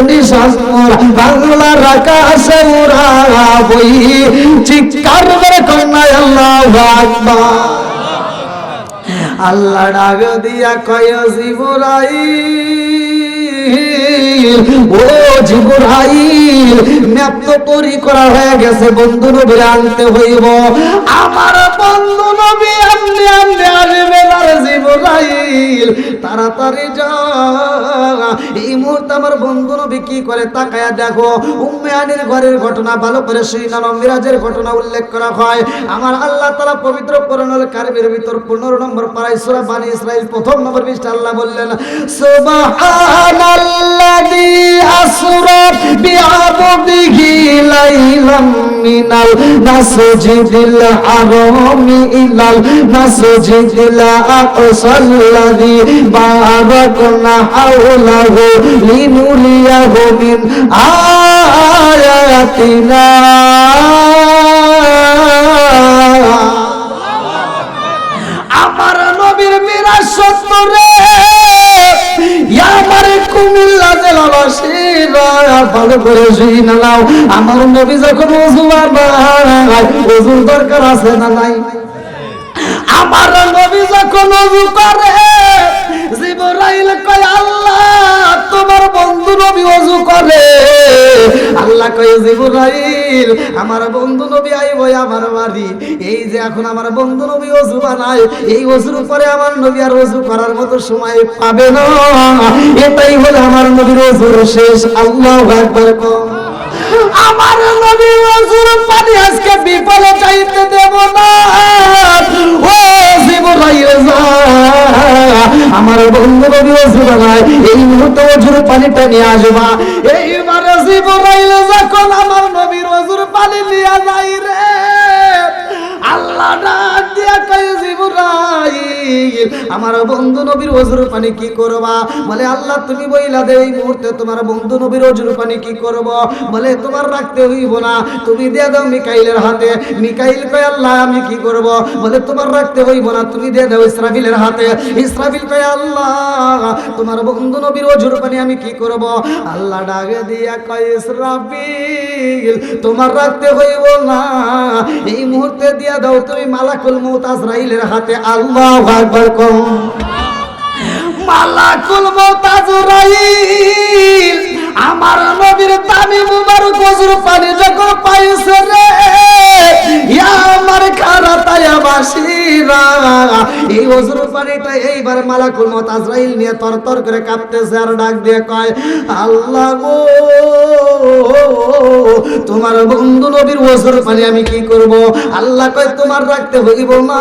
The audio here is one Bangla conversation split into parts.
নিশান মোরা বাংলার আকাশে উড়াবই চিৎকার করে কন্যা আল্লাহু আকবার আল্লাহ ডাক দিয়া কয় জিবরাইল ও জিবরাইল ম্যাপ তো তৈরি করা হয়ে গেছে বন্ধু নবীর আনতে হইব আমার বন্ধু নবী আমনে আমনে আসবে আর জিবরাইল তাড়াতাড়ি যা এই মুহূর্তে আমার বন্ধু নবী কি করে তাকায়া দেখো উম্মে আনির ঘরের ঘটনা ভালো করে সুইনা মিরাজের ঘটনা উল্লেখ করা হয় আমার আল্লাহ তাআলা পবিত্র কোরআনুল কারীমের ভিতর 15 নম্বর পারায় সূরা বানি ইসরাইল প্রথম নম্বর পৃষ্ঠা আল্লাহ বললেন সুবহানাল্লাযী আসরা বিআবদিহি লাইলাম মিনাল মাসজিদিল হারামি ইলাল মাসজিদিল আকসাল্লাযী বারাকনা হাওলাহু লিনুরিয়াহু মিন আয়াতিনা আমার নবীর মিরাজ সত্য রে আমার কুমিল্লা জেলাবাসীরা ভালো করে শুনে নাও আমার নবী যখন ওযু বানায় ওযুর দরকার আছে না নাই আমার নবী যখন ওযু করে জিবরাইল কয় আল্লাহ তোমার বন্ধু নবী ওযু করে আল্লাহ কয় জিবরাইল আমার বন্ধু নবী আইবো আমার বাড়ি এই যে এখন আমার বন্ধু নবী ওযু বানায় এই ওযুর উপরে আমার নবী আর ওযু করার মতো সময় পাবে না এটাই হলো আমার নবীর ওযুর শেষ আল্লাহু আকবার আমার নবী ওযুর পানি আজকে বিফলে চাইতে দেব না ও জিবরাইল আমার বন্ধু নবী ওযু বানায় এই মুহূর্তে ওযুর পানিটা নিয়ে আসবা এইবার জিবরাইল যখন আমার নবীর ওযুর পানি নিয়ে যায় রে আল্লাহ ডাক দিয়া কয় জিবরাইল আমার বন্ধু নবীর ওযুর পানি কি করবা বলে আল্লাহ তুমি বইলা দে এই মুহূর্তে তোমার বন্ধু নবীর ওযুর পানি কি করব বলে তোমার রাখতে হইব না তুমি দিয়ে দাও মিকাইলের হাতে মিকাইল কয় আল্লাহ আমি কি করব বলে তোমার রাখতে হইব না তুমি দিয়ে দাও ইসরাফিলের হাতে ইসরাফিল কয় আল্লাহ তোমার বন্ধু নবীর ওযুর পানি আমি কি করব আল্লাহ ডাক দিয়া কয় ইসরাফিল তোমার রাখতে হইব না এই মুহূর্তে দিয়া দাও তুমি মালাকুল মউত আজরাইলের হাতে আল্লাহু আকবার কও মালাকুল মউত আজরাইল আমার নবীর দামি মুবারক ওযুর পানি যখন পাইছে রে ইয়া আমার খারাতায়া বাসীরা এই ওযুর পানিটা এইবার মালাকুল মউত আজরাইল নিয়ে তরতর করে কাঁপতেছে আর ডাক দিয়ে কয় আল্লাহ গো তোমার বন্ধু নবীর ওযুর পানি আমি কি করব আল্লাহ কয় তোমার রাখতে হইব না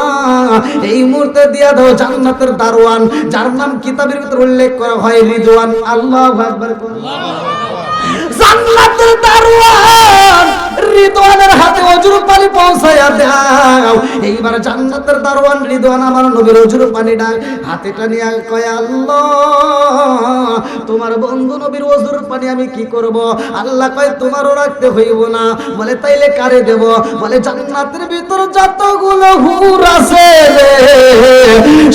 এই মুহূর্তে দিয়া দাও জান্নাতের দারওয়ান যার নাম কিতাবের ভিতর উল্লেখ করা হয় রিদওয়ান আল্লাহু আকবার জান্নাতের দারওয়ান রিদওয়ানের হাতে ওযুর পানি পৌঁছায়া দাও এইবার জান্নাতের দারওয়ান রিদওয়ান আমার নবীর ওযুর পানিটা হাতেটা নিয়ে কয় আল্লাহ তোমার বন্ধু নবীর ওযুর পানি আমি কি করব আল্লাহ কয় তোমারও রাখতে হইব না বলে তাইলে কারে দেব বলে জান্নাতের ভিতর যতগুলো হুর আছে রে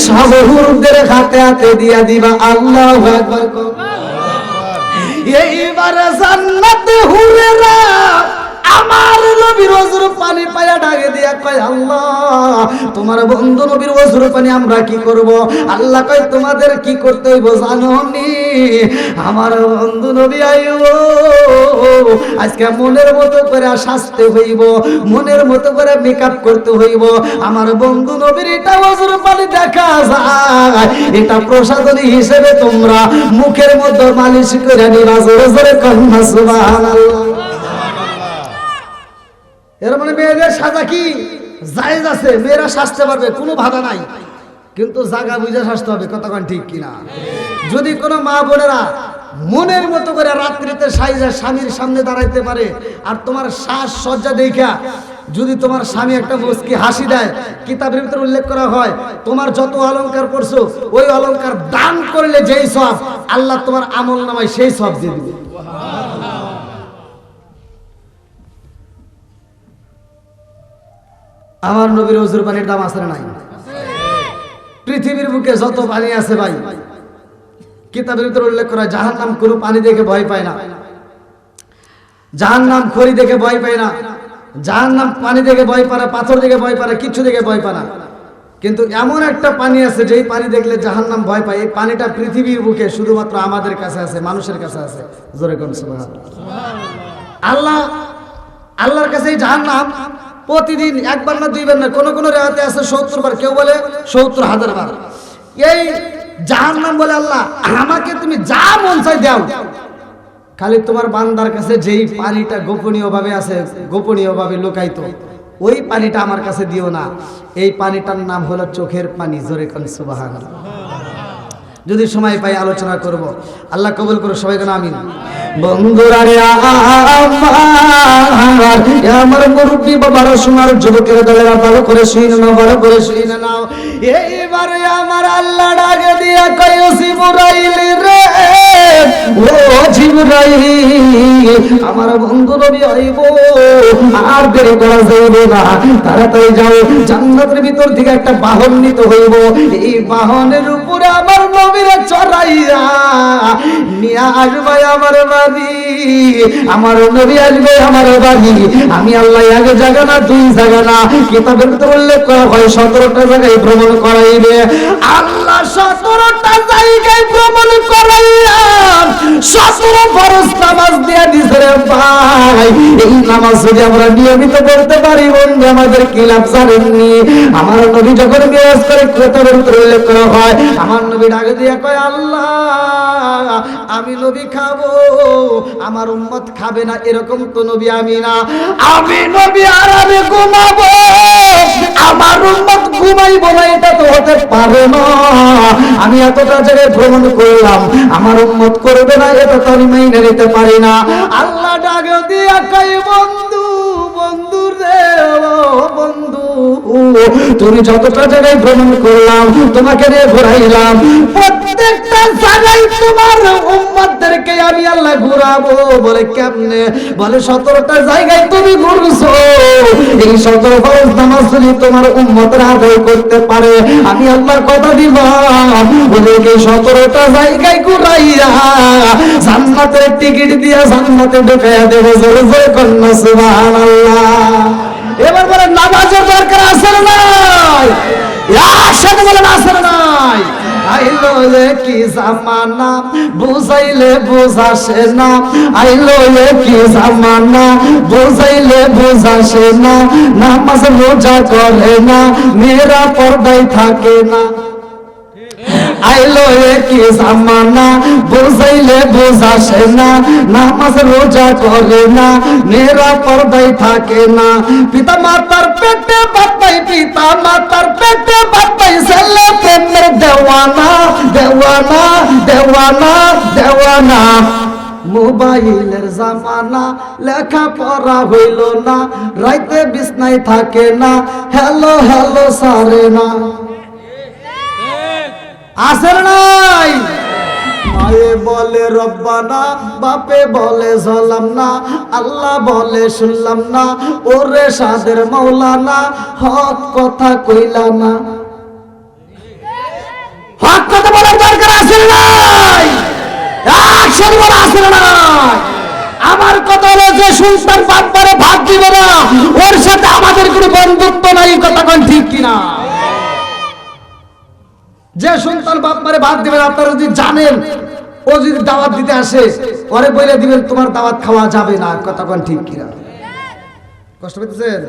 সব হুরদের হাতে হাতে দিয়া দিবা আল্লাহু আকবার এইবার জান্নাতে হুরেরা আমার নবীর ওযুর পানি পায়া ডাকে দিয়া কয় আল্লাহ তোমার বন্ধু নবীর ওযুর পানি আমরা কি করব আল্লাহ কয় তোমাদের কি করতে হইব জানো নি আমার বন্ধু নবী আইও আজকে মনের মতো করে সাজতে হইব মনের মতো করে মেকআপ করতে হইব আমার বন্ধু নবীর এটা ওযুর পানি দেখা যায় এটা প্রসাদনী হিসেবে তোমরা মুখের মধ্যে মালিশ করে নিবা জোরে জোরে কন্যা সুবহানাল্লাহ এর মানে মেয়েদের সাজা কি জায়েজ আছে মেয়েরা সাজতে পারবে কোনো বাধা নাই কিন্তু জায়গা বুঝে সাজতে হবে কতক্ষণ ঠিক কিনা যদি কোনো মা বোনেরা মনের মতো করে রাত্রিতে সাইজা স্বামীর সামনে দাঁড়াইতে পারে আর তোমার শ্বাস সজ্জা দেখা যদি তোমার স্বামী একটা মুস্কি হাসি দেয় কিতাবের ভিতরে উল্লেখ করা হয় তোমার যত অলংকার পরছো ওই অলংকার দান করলে যেই সব আল্লাহ তোমার আমলনামায় সেই সব দিয়ে দিবে আমার নবীর ওযুর পানির দাম আছে না নাই পৃথিবীর বুকে যত পানি আছে ভাই কিতাবের ভিতরে উল্লেখ করা, জাহান্নাম কোনো পানি দেখে ভয় পায় না, জাহান্নাম খড়ি দেখে ভয় পায় না, জাহান্নাম পানি দেখে ভয় পায় না, পাথর দেখে ভয় পায় না, কিছু দেখে ভয় পায় না। কিন্তু এমন একটা পানি আছে যেই পানি দেখলে জাহান্নাম ভয় পায়। এই পানিটা পৃথিবীর বুকে শুধুমাত্র আমাদের কাছে আছে, মানুষের কাছে আছে। জোরে কোন সুবহানাল্লাহ। আল্লাহর কাছে এই জাহান্নাম প্রতিদিন একবার না দুইবার না, কোন কোন রেওয়াতে আছে 70 বার, কেউ বলে 70,000 বার। এই জাহান্নাম বলে, আল্লাহ আমাকে তুমি যা মন চাই দাও, খালি তোমার বান্দার কাছে যেই পানিটা গোপনীয় ভাবে আছে, গোপনীয় ভাবে লুকায়িত, ওই পানিটা আমার কাছে দিও না। এই পানিটার নাম হলো চোখের পানি। জোরে কোন সুবহানাল্লাহ। যদি সময় পাই আলোচনা করব, আল্লাহ কবুল করো, সবাই কেন আমিন। বন্ধুরা রে আমার মুরব্বী বাবার সোনার যুবকের দলেরা ভালো করে শুনে নাও, ভালো করে শুনে নাও। এইবারে আমার আল্লাহ ডাকে দিয়া কয়, জিবরাইল রে, ও জিবরাইল, আমার বন্ধু নবী আইব, আর দেরি করা যাইবে না, তাড়াতাড়ি যাও, জান্নাতের ভিতর থেকে একটা বাহন নিতে হইব। এই বাহনের উপরে আমার নবীরে চড়াইয়া নিয়া আসবে আমার বাড়ি, আমার নবী আসবে আমার বাড়ি। আমি আল্লাহ আগে জায়গা না, দুই জায়গা না, কিতাবের ভিতর উল্লেখ করা হয় 17টা জায়গায় ভ্রমণ করাইবে। আল্লাহ 17টা জায়গায় ভ্রমণ করাইয়া 17 ফরজ নামাজ দিয়ে দিছে রে ভাই। এই নামাজ যদি আমরা নিয়মিত পড়তে পারি, বন্ধু আমাদের কি লাভ জানেননি? আমার নবী যখন মেরাজ করে, কিতাবের ভিতর উল্লেখ করা হয়, আমার নবী ডাকে দিয়ে কয়, আল্লাহ আমি নবী খাবো, আমার উম্মত খাবে না, এরকম তো নবী আমি না। আমি নবী আর আমি ঘুমাবো, আমার উম্মত ঘুমাইবো না, এটা তো হতে পারে না। আমি এতটা জায়গায় ভ্রমণ করলাম, আমার উম্মত করবে না, এটা তো আমি মেনে নিতে পারি না। আল্লাহ ডাকে দিয়ে কয়, বন্ধু, বন্ধু রে, ও বন্ধু, তুমি যতটা জায়গায় ভ্রমণ করলাম, তোমাকে নিয়ে ঘুরাইলাম, প্রত্যেকটা জায়গায় তোমার উম্মতদেরকে আমি আল্লাহ ঘুরাবো। বলে কেমনে? বলে 17টা জায়গায় তুমি ঘুরছো, এই 17 ফরজ নামাজ যদি তোমার উম্মতরা আদায় করতে পারে, আমি আল্লাহর কথা দিলাম, বলে এই 17টা জায়গায় ঘুরাইয়া জান্নাতের টিকিট দিয়া জান্নাতে ঢুকাইয়া দেবো। জোরে জোরে কন্যা সুবহানাল্লাহ। এবার বলে নামাজের দরকার আছে না নাই? একসাথে বলেন আছে না নাই? আইলো কি জামানা, বুঝাইলে বুঝাসে না, আইলো কি জামানা, বুঝাইলে বুঝাসে না, নামাজ রোজা করে না, মেয়েরা পর্দায় থাকে না। আইলো কি জামানা, বুঝাইলে বুঝাসে না, নামাজ রোজা করে না, মেয়েরা পর্দায় থাকে না। পিতা মাতার পেটে বাপাই, পিতা মাতার পেটে বাপাই, ছেলে প্রেমের দেওয়ানা, দেওয়ানা, দেওয়ানা, দেওয়ানা। মোবাইলের জামানা, লেখা পড়া হইল না, রাইতে বিছনায় থাকে না, হ্যালো হ্যালো সারে না। আসের নাই? মায়ে বলে রব্বানা, বাপে বলে ঝলাম না, আল্লাহ বলে শুনলাম না, ওরে সাদের মৌলানা, হক কথা কইলা না। হক কথা বলার দরকার আছে নাই? একসাথে বলা আছে নাই? আমার কথা হলো, যে সুলতান বাপ্পারে ভাগ দিবে না, ওর সাথে আমাদের কোনো বন্ধুত্ব নাই। কথা কোন ঠিক কিনা? যে সন্তান বাপ মারে ভাত দিবেন, আপনারা যদি জানেন ও যদি দাওয়াত দিতে আসে, পরে বলে দিবেন তোমার দাওয়াত খাওয়া যাবে না। কথা কোন ঠিক কিনা? কষ্ট পেতেছেন?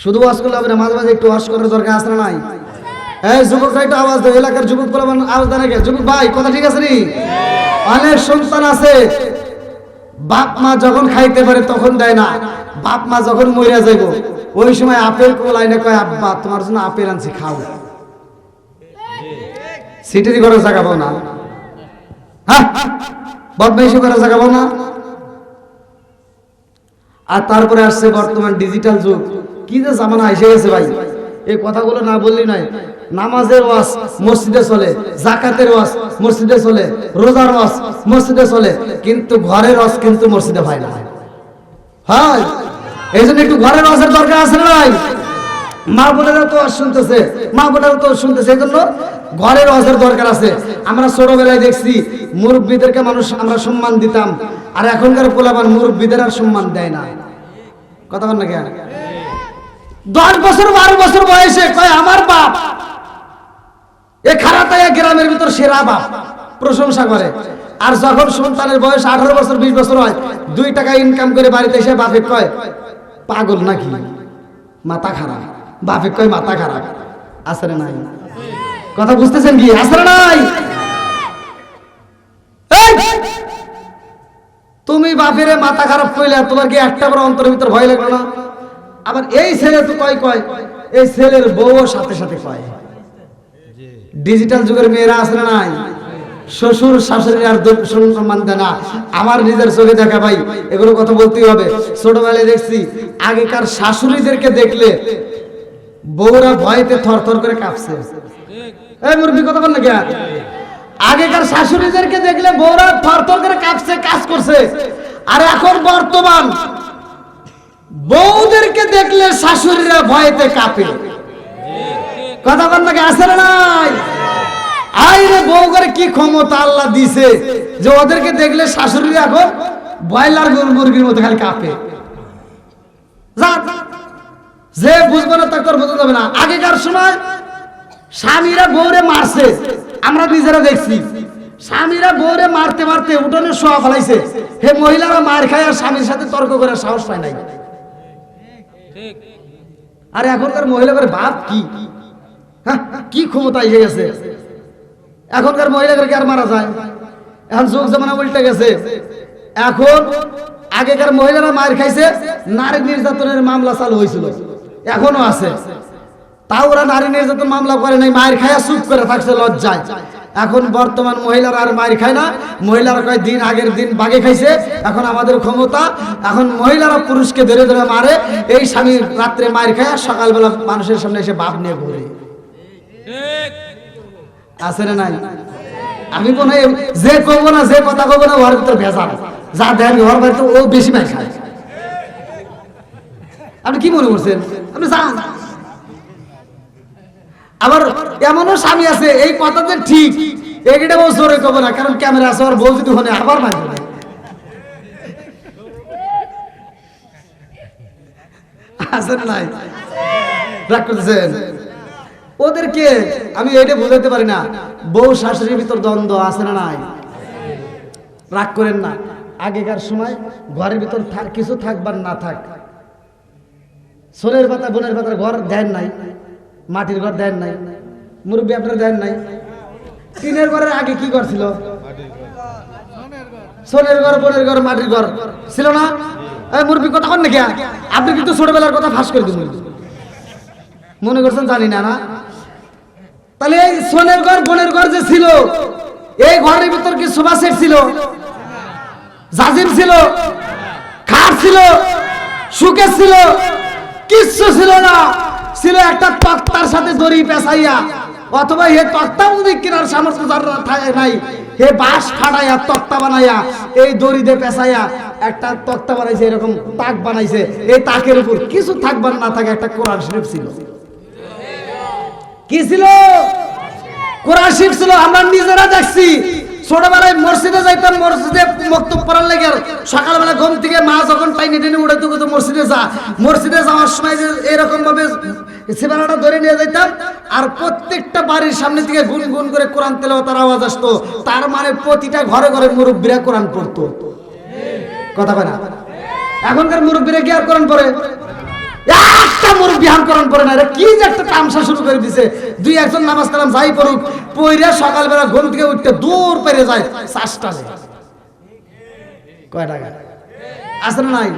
শুধু ওয়াজ করলে হবে না, মাঝে মাঝে একটু ওয়াজ করার দরকার আছে না নাই? এই যুবকরা একটু আওয়াজ দাও, এলাকার যুবক বলে আওয়াজ দেন আগে। যুবক ভাই, কথা ঠিক আছে নি? অনেক সন্তান আছে, বাপ মা যখন খাইতে পারে তখন দেয় না, বাপ মা যখন মরিয়া যাইব ওই সময় আপেল কোলাইনে কয়, আব্বা তোমার জন্য আপেল আনছি, খাও। সিটিরি করে জাগাবো না, হ্যাঁ, বদমাইশি করে জাগাবো না। আর তারপরে আসছে বর্তমান ডিজিটাল যুগ, কি যে জামানা এসে গেছে ভাই, এই কথাগুলো না বললি নাই। নামাজের ওয়াজ মসজিদে চলে, যাকাতের ওয়াজ মসজিদে চলে, রোজার ওয়াজ মসজিদে চলে, কিন্তু ঘরের ওয়াজ কিন্তু মসজিদে হয় না। হ্যাঁ, এই জন্য একটু ঘরের ওয়াজের দরকার আছে না নাই? মা বোনেরা তো শুনতেছে, মা বোনেরা তো শুনতেছে, এই জন্য ঘরের ওয়াজের দরকার আছে। আমরা ছোটবেলায় দেখছি মুরব্বীদেরকে মানুষ আমরা সম্মান দিতাম, আর এখনকার পোলাপান মুরব্বীদের আর সম্মান দেয় না। কথা বল না কেন? 10 বছর 12 বছর বয়সে কয় আমার বাপ, এ খারাতায়া গ্রামের ভিতর সেরা বাপ, প্রশংসা করে। আর যখন সন্তানের বয়স 18 বছর 20 বছর হয়, 2 টাকা ইনকাম করে বাড়িতে এসে বাপে কয় পাগল নাকি, মাথা খারাপ। বাপে কয় মাথা খারাপ। আছে না নাই? কথা বুঝতেছেন কি? আছে না নাই? তুমি বাপেরে মাথা খারাপ কইলে তোমার কি একটা বড় অন্তরের ভিতর ভয় লাগলো না? আবার এই ছেলে তো কয় কয়, এই ছেলের বউও সাথে সাথে কয়। ডিজিটাল যুগের মেয়েরা আছে না নাই? শ্বশুর শাশুড়ি আর সম্মান দেয় না। আমার নিজের চোখে দেখা ভাই, এগুলো কথা বলতেই হবে। ছোটবেলায় দেখছি আগেকার শাশুড়িদেরকে দেখলে বউরা ভয়তে থরথর করে কাঁপছে। এই মুরব্বি কথা বল না কেন? আগেকার শাশুড়িদেরকে দেখলে বউরা থরথর করে কাঁপছে, কাজ করছে। আর এখন বর্তমান বউদেরকে দেখলে শাশুড়িরা ভয়তে কাঁপে। কথা বল না কেন? আছে না নাই? আইরে বউ করে কি ক্ষমতা আল্লাহ দিছে যে ওদেরকে দেখলে শাশুড়িরা এখন ব্রয়লার মুরগির মতো খালি কাঁপে। যে বুঝবো না তাকে বোঝা যাবে না। আগেকার সময় স্বামীরা বউরে মারছে, আমরা নিজেরা দেখছি। স্বামীরা বউরে মারতে মারতে উঠোনে শোয়া ফেলাইছে। হে মহিলারা মার খায় আর স্বামীর সাথে তর্ক করে সাহস পায় নাই। আর এখনকার মহিলা করে বাপ কি, হ্যাঁ কি ক্ষমতা এসে গেছে। এখনকার মহিলাদেরকে আর মারা যায়? এখন যুগ জামানা উল্টে গেছে। এখন আগেকার মহিলারা মার খাইছে, নারী নির্যাতনের মামলা চালু হয়েছিল, এখনো আছে। তাও ওরা নারী নির্যাতন মামলা করে নাই, মায়ের খায়া চুপ করে থাকছে লজ্জায়। এখন বর্তমান মহিলারা আর মায়ের খায় না। মহিলারা কয় দিন আগের দিন বাগে খাইছে, এখন আমাদের ক্ষমতা। এখন মহিলারা পুরুষকে ধরে ধরে মারে। এই স্বামী রাত্রে মায়ের খায়, সকালবেলা মানুষের সামনে এসে বাপ নিয়ে ঘুরে। আছে না নাই? আমি মনে হয় যে কবো না, যে কথা কবো না, ওর ভিতর ভেজাল। যা দেন ওর বাড়িতে ও বেশি মাই খায়। আপনি কি মনে করছেন? আপনি যান। আবার এমনও স্বামী আছে এই কথাতে ঠিক, এইটা বউ জোরে কবো না, কারণ ক্যামেরা আছে, ওর বউ যদি হনে আবার মানবে না। আছে না নাই? রাগ করতেছেন? ওদেরকে আমি এটা বুঝাতে পারি না। বউ শাশুড়ির ভিতর দ্বন্দ্ব আছে না নাই? রাগ করেন না। আগেকার সময় ঘরের ভিতর কিছু থাকবার না থাক, সোনের পাতা বোনের পাতার ঘর দেন নাই, মাটির ঘর দেন নাই, মুরব্বী আপনারা দেন নাই। টিনের ঘরের আগে কি ঘর ছিল? সোনের ঘর, বোনের ঘর, মাটির ঘর ছিল না? মুরব্বী কথা কন নাকি? আপনি কিন্তু ছোটবেলার কথা ফাঁস করে দিন, মনে করছেন জানি না। না তাহলে এই সোনের ঘর বোনের ঘর যে ছিল, এই ঘরের ভিতর কি সোফা সেট ছিল, জাজিম ছিল, খাট ছিল, সুকেস ছিল? কিচ্ছু ছিল না। ছিল একটা তক্তার সাথে দড়ি পেঁচাইয়া, অথবা হে তক্তা যদি কেনার সামর্থ্য নাই, হে বাঁশ ফাটাইয়া তক্তা বানাইয়া এই দড়ি দিয়ে পেঁচাইয়া একটা তক্তা বানাইছে, এরকম তাক বানাইছে। এই তাকের উপর কিছু থাকবার না থাকে একটা কোরআন শরীফ ছিল। কি ছিল? কোরআন শরীফ ছিল। আমরা নিজেরা দেখছি ছোটবেলায় মসজিদে যাইতাম, মসজিদে বক্তব্য পড়ার লাগে। সকালবেলা ঘুম থেকে মা যখন টাইনে টেনে উড়াইতে উড়াইতে মসজিদে যা, মসজিদে যাওয়ার সময় যে এরকম ভাবে সিবানাটা ধরে নিয়ে যাইতাম, আর প্রত্যেকটা বাড়ির সামনে থেকে গুনগুন করে কোরআন তেলাওয়াতের আওয়াজ আসতো। তার মানে প্রতিটা ঘরে ঘরে মুরব্বীরা কোরআন পড়তো। কথা বলে না? এখনকার মুরব্বীরা কি আর কোরআন পড়ে? একটা মুরব্বী হাম কোরআন পড়ে না। কি যে একটা তামসা শুরু করে দিছে। দুই একজন নামাজ কালাম যাই পড়ুক, পইরা সকালবেলা ঘুম থেকে উঠতে দূর পেরে যায় চাষটা। কয় টাকা আছে না নাই?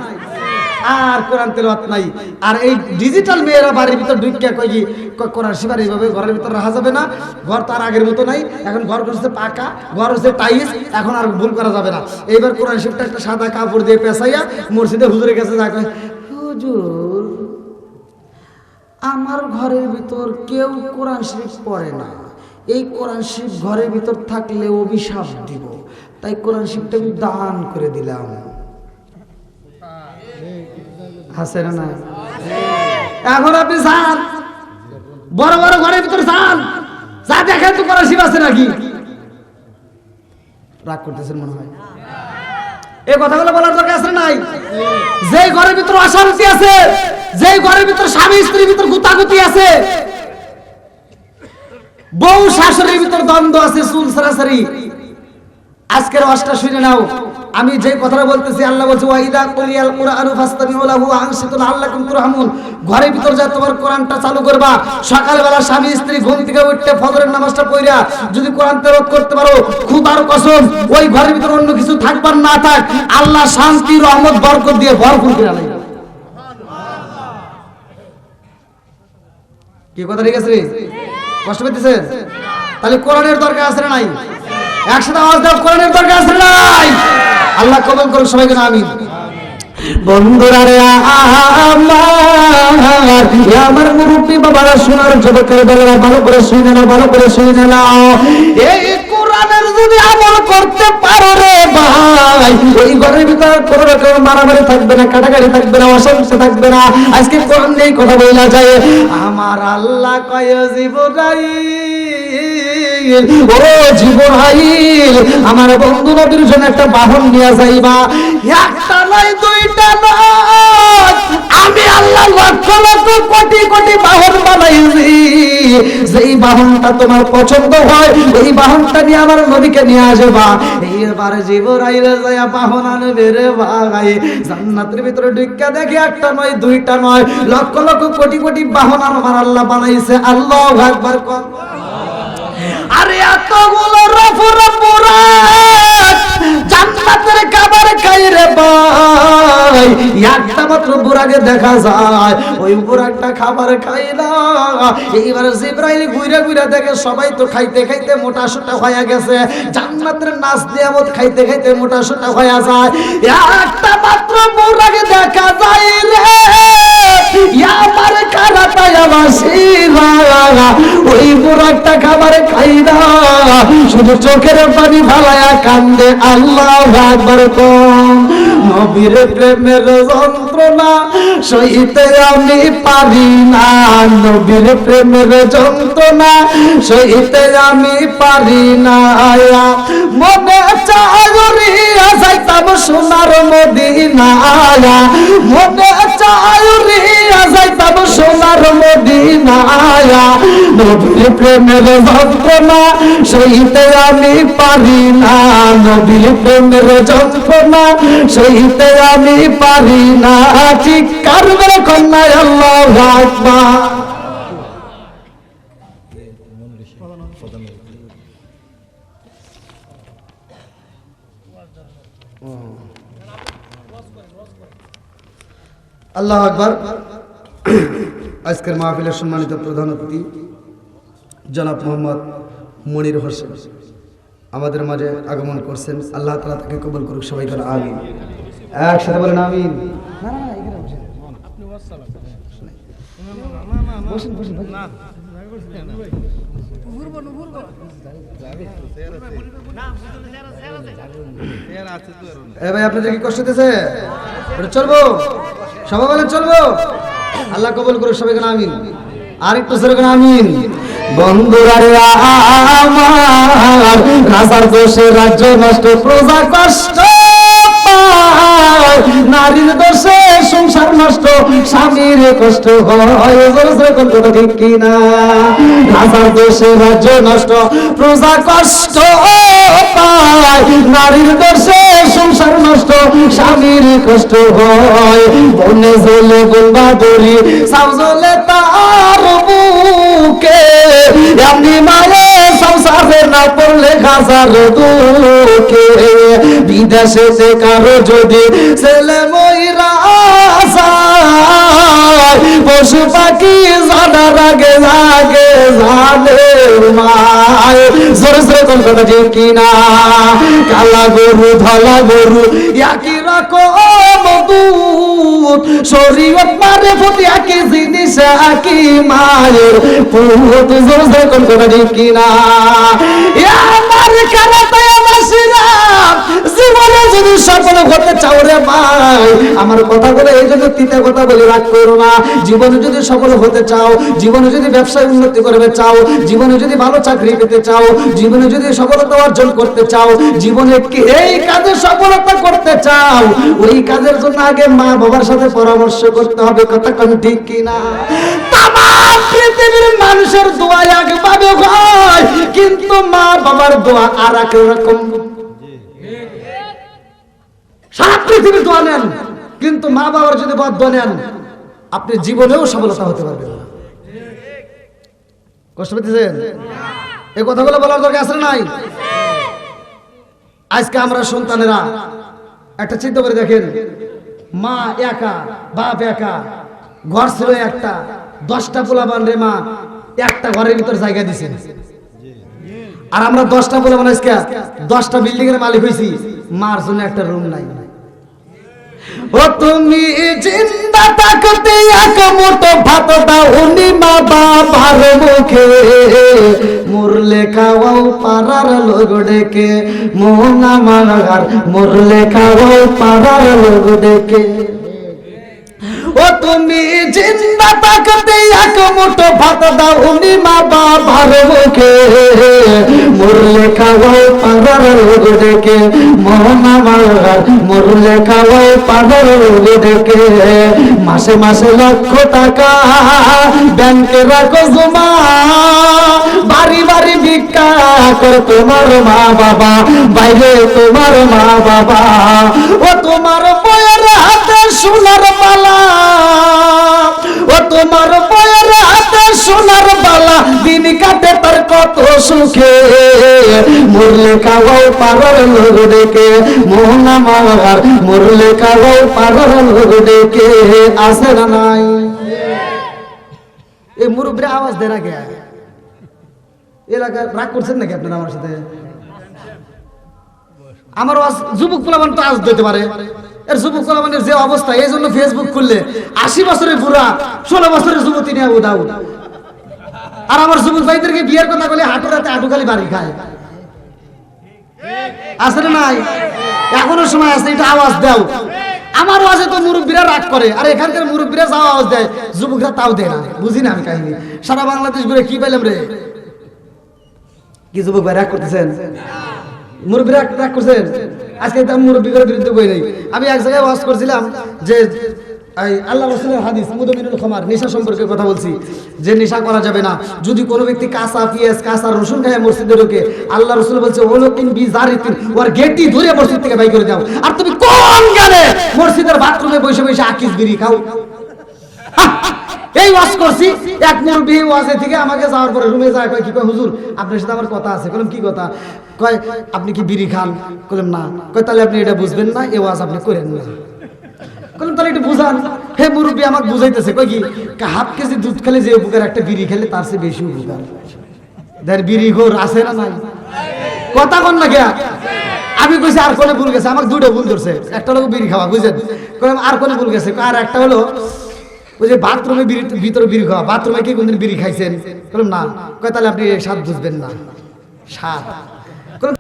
আর কোরআন তেলাওয়াত নাই। আর এই ডিজিটাল মেয়েরা বাড়ির ভিতর ঢুকিয়া কয় কি কোরআন শিবার এইভাবে ঘরের ভিতর রাখা যাবে না। ঘর তার আগের মতো নাই, এখন ঘর হচ্ছে পাকা, ঘর হচ্ছে টাইলস, এখন আর ভুল করা যাবে না। এইবার কোরআন শিবটা একটা সাদা কাপড় দিয়ে পেঁচাইয়া মসজিদে হুজুরের কাছে যা কয়, হুজুর আমার ঘরের ভিতর কেউ কোরআন শরীফ পড়ে না, এই কোরআন শরীফ ঘরের ভিতর থাকলে অভিশাপ দিব, তাই কোরআন শরীফটা আমি দান করে দিলাম। হাসে না? এখন আপনি যান বড় বড় ঘরের ভিতরে যান, যা দেখেন তো করা শিব আছে নাকি? রাগ করতেছেন মনে হয়। এই কথাগুলো বলার দরকার আছে নাই? যে ঘরের ভিতরে অশান্তি আছে, যে ঘরের ভিতরে স্বামী স্ত্রীর ভিতরে গুতাগুতি আছে, বউ শাশুড়ির ভিতর দ্বন্দ্ব আছে, চুল সরাসরি, আজকের ওয়াজটা শুনে নাও। আমি যে কথাটা বলতেছি, আল্লাহ বলছে ওয়াইদা কুলিয়াল কুরআনু ফাসতামিউ লাহু ওয়া আনসিতু লাআল্লাকুম তুরহামুন। ঘরের ভিতর যা তোমার কোরআনটা চালু করবা, সকালবেলা স্বামী স্ত্রী ঘুম থেকে উঠতে ফজরের নামাজটা পড়িয়া যদি কোরআন তেলাওয়াত করতে পারো, খুদার কসম ওই ঘরের ভিতর অন্য কিছু থাকবার না থাক, আল্লাহ শান্তি রহমত বরকত দিয়ে ভরপুর করে আনবে। কি কথা ঠিক আছে? কষ্ট পেতেছেন? তাহলে কোরআনের দরকার আছে না নাই? একসাথে আওয়াজ দাও, কোরআনের দরকার আছে না নাই? আল্লাহ কবুল করুন সবাইকে, আমিন। বন্ধুরা রে আমার মুরব্বী বাবারা, শোনার যুবকের বেলা ভালো করে শুনে নাও, ভালো করে শুনে নাও। এই কোরআনের যদি আমল করতে পারো রে ভাই, এই ঘরের ভিতরে কোনো রকম মারামারি থাকবে না, কাটাকাটি থাকবে না, অশান্তি থাকবে না। আজকে কোরআন নিয়ে কথা বলা যায়। আমার আল্লাহ কয় জিবরাইল, ও জিবরাইল, আমার বন্ধু নবীর জন্য একটা বাহন নিয়ে যাইবা। একটা নয়, দুইটা নয়, আমি আল্লাহ লক্ষ লক্ষ কোটি কোটি বাহন বানাইছি। যেই বাহনটা তোমার পছন্দ হয়, এই বাহনটা নিয়ে আমার নবীকে নিয়ে আসবা। এইবার জিবরাইল যায় বাহন আনবে রে ভাই। জান্নাতের ভিতরে ঢুকে দেখে একটা নয়, দুইটা নয়, লক্ষ লক্ষ কোটি কোটি বাহন আমার আল্লাহ বানাইছে। আল্লাহু আকবার। আরে এতগুলো জান্নাতের খাবার খাই রে ভাই, একটা মাত্র বুরাকে দেখা যায়, ওই বুরাকটা খাবার খাই না। এইবার জিবরাইল ঘুরে ঘুরে দেখে সবাই তো খাইতে খাইতে মোটা সোটা হয়ে গেছে, জান্নাতের নাচ নিয়ামত খাইতে খাইতে মোটা সোটা হয়ে যায়, একটা মাত্র বুরাকে দেখা যায় রে। আমার খারাপায় ওই বুরাকটা খাবার খাই না, শুধু চোখের পানি ফালায়া কান্দে। আল্লাহু আকবার। কম নবীর প্রেমের যন্ত্রণা সইতে আমি পারি না, নবীর প্রেমের যন্ত্রণা সইতে আমি পারি না। মনে চায়রিয়া যাইতাম সোনার মদিনা, মনে চায়রিয়া যাইতাম সোনার মদিনা। নবীর প্রেমের যন্ত্রণা সইতে আমি পারি না, নবীর প্রেমের যন্ত্রণা সইতে আমি পারি না। চিৎকার করে কন্যা আল্লাহু আকবার। আল্লাহু আকবার। আজকের মাহফিলের সম্মানিত প্রধান অতিথি জনাব মোহাম্মদ মনির হোসেন আমাদের মাঝে আগমন করছেন। আল্লাহ তাআলা তাকে কবুল করুক, সবাই বলেন আমিন। একসাথে বলেন আমিন। ভাই আপনাদের কি কষ্ট হতেছে? চলবো সবাই বলেন চলবো। আল্লাহ কবুল করুক, সবাই বলেন আমিন। আর একটু জোরে বলেন আমিন। বন্ধুরা রে আমার, রাজার দোষে রাজ্য নষ্ট, প্রজা কষ্ট পায়, নারীর দোষে সংসার নষ্ট, স্বামীর কষ্ট হয়। কথা ঠিক কিনা? রাজার দোষে রাজ্য নষ্ট, প্রজা কষ্ট পায়, নারীর দোষে সংসার নষ্ট, স্বামীর কষ্ট হয়। বনে জলে গোলবাদরি সাউ জলে তার বুকে, এমনি মারে সংসারে না পড়লে খাসার দুঃখে। বিদেশে যে কারো যদি ছেলে ময়রা যায়, পশু পাখি জানার আগে লাগে জানে মায়। জোরে জোরে কোন কথা ঠিক কিনা? কালা গরু ধলা গরু একই রকম দুধ, শরীয়ত মারে প্রতি একই জিনিস, একই মায়ের পুত। জোরে জোরে কোন কথা ঠিক কিনা? আমার খারাপ জীবনে যদি সফল হতে চাও রে ভাই, আমার কথাগুলো এই জন্য তিতা কথা বলে রাগ করো না। জীবনে যদি সফল হতে চাও, জীবনে যদি ব্যবসায় উন্নতি করবে চাও, জীবনে যদি ভালো চাকরি পেতে চাও, জীবনে যদি সফলতা অর্জন করতে চাও, জীবনে এই কাজে সফলতা করতে চাও, ওই কাজের জন্য আগে মা বাবার সাথে পরামর্শ করতে হবে। কথা কোন ঠিক কিনা? তামাম পৃথিবীর মানুষের দোয়া একভাবে হয়, কিন্তু মা বাবার দোয়া আর এক রকম। সারা পৃথিবীর দোয়া নেন, কিন্তু মা বাবার যদি বদদোয়া নেন, আপনি জীবনেও সফলতা হতে পারবেন না। কষ্ট পেতেছেন? এই কথাগুলো বলার দরকার আছে নাই? আজকে আমরা সন্তানেরা একটা চিন্তা করে দেখেন, মা একা, বাপ একা, ঘর ছিল একটা, 10টা পোলাপান রে মা একটা ঘরের ভিতর জায়গা দিছে। আর আমরা 10টা পোলাপান আজকে 10টা বিল্ডিং এর মালিক হইছি, মার জন্য একটা রুম নাই। ও তুমি জিন্দা থাকতে এক মুঠো ভাত দাও উনি মা বাবার মুখে, মুরলে খাওয়াও পাড়ার লোক ডেকে, মোহন আমার মুরলে খাওয়াও পাড়ার লোক ডেকে। ও তুমি জিন্দা থাকতে এক মুঠো ভাত দাও উনি মা বাবার মুখে, মুরলে খাওয়াও পাড়ার লোক ডেকে, মোহন আমার মুরলে খাওয়াও পাড়ার লোক ডেকে। মাসে মাসে লক্ষ টাকা ব্যাংকে রাখো জমা, বাড়ি বাড়ি ভিক্ষা করে তোমার মা বাবা, বাইরে তোমার মা বাবা। ও তোমার বয়ের হাতে সোনার বালা, ও তোমার বয়ের হাতে সোনার বালা, দিন কাটে তার কত সুখে, মুরলে খাওয়াও পাড়ার লোক ডেকে, মোহন আমার মুরলে খাওয়াও পাড়ার লোক ডেকে। আছে না নাই? এই মুরব্বীরা আওয়াজ দেয় না কে? এলাকা রাগ করছেন নাকি আপনারা আমার সাথে? আমার যুবক পোলাপান তো আজ দিতে পারে, এর যুবক পোলাপানের যে অবস্থা, এই জন্য ফেসবুক খুললে 80 বছরের বুড়া 16 বছরের যুবতী নিয়ে উদাউ। আর আমার যুবক ভাইদেরকে বিয়ের কথা বলে হাঁটু রাতে হাঁটু খালি বাড়ি খায়। আছে না নাই? এখনো সময় আছে, এটা আওয়াজ দাও। আমার আওয়াজে তো মুরব্বীরা রাগ করে, আর এখানকার মুরব্বীরা যাও আওয়াজ দেয়, যুবকরা তাও দেয় না। বুঝি না আমি কাহিনী। সারা বাংলাদেশ ঘুরে কি পেলাম রে? কি যুবক ভাই রাগ করতেছেন? মুরব্বীরা রাগ করছেন? আজকে তো মুরব্বীদের বিরুদ্ধে বই নেই। আমি এক জায়গায় ওয়াজ করছিলাম যে আল্লাহ রাসূলের হাদিস মুদমিনুল খামার, নেশা সম্পর্কে কথা বলছি, যে নেশা করা যাবে না। যদি কোনো ব্যক্তি কাঁচা পেঁয়াজ কাঁচা রসুন খায় মসজিদে ঢোকে, আল্লাহ রাসূল বলছে ওলকিন বিজারিতিন, ওর গেটই ধরে মসজিদ থেকে বাইর করে দাও। আর তুমি কোন গানে মসজিদের বাথরুমে বসে বসে আকিস বিড়ি খাও? এই ওয়াজ করছি, এক মুরব্বি ওয়াজে থেকে আমাকে যাওয়ার পরে রুমে যায়, কয় কি কয় হুজুর আপনার সাথে আমার কথা আছে। বললাম কি কথা? কয় আপনি কি বিড়ি খান? বললাম না। কয় তাহলে আপনি এটা বুঝবেন না, এই ওয়াজ আপনি করেন না। বললাম তাহলে একটু বুঝান। হে মুরব্বি আমাকে বুঝাইতেছে, কয় কি হাফ কেজি দুধ খেলে যে উপকার, একটা বিড়ি খেলে তার চেয়ে বেশি উপকার। দেখ বিড়ি ঘোর আছে না নাই? কথা কন না কে? আমি কইছি আর কোনে ভুল গেছে, আমাকে দুটো ভুল ধরছে। একটা হলো বিড়ি খাওয়া, বুঝলেন? আর কোনে ভুল গেছে, আর একটা হলো ওই যে বাথরুমে ভিতরে বিড়ি খাওয়া। বাথরুমে কি কোনদিন বিড়ি খাইছেন? বললাম না। কয় তাহলে আপনি স্বাদ বুঝবেন না, স্বাদ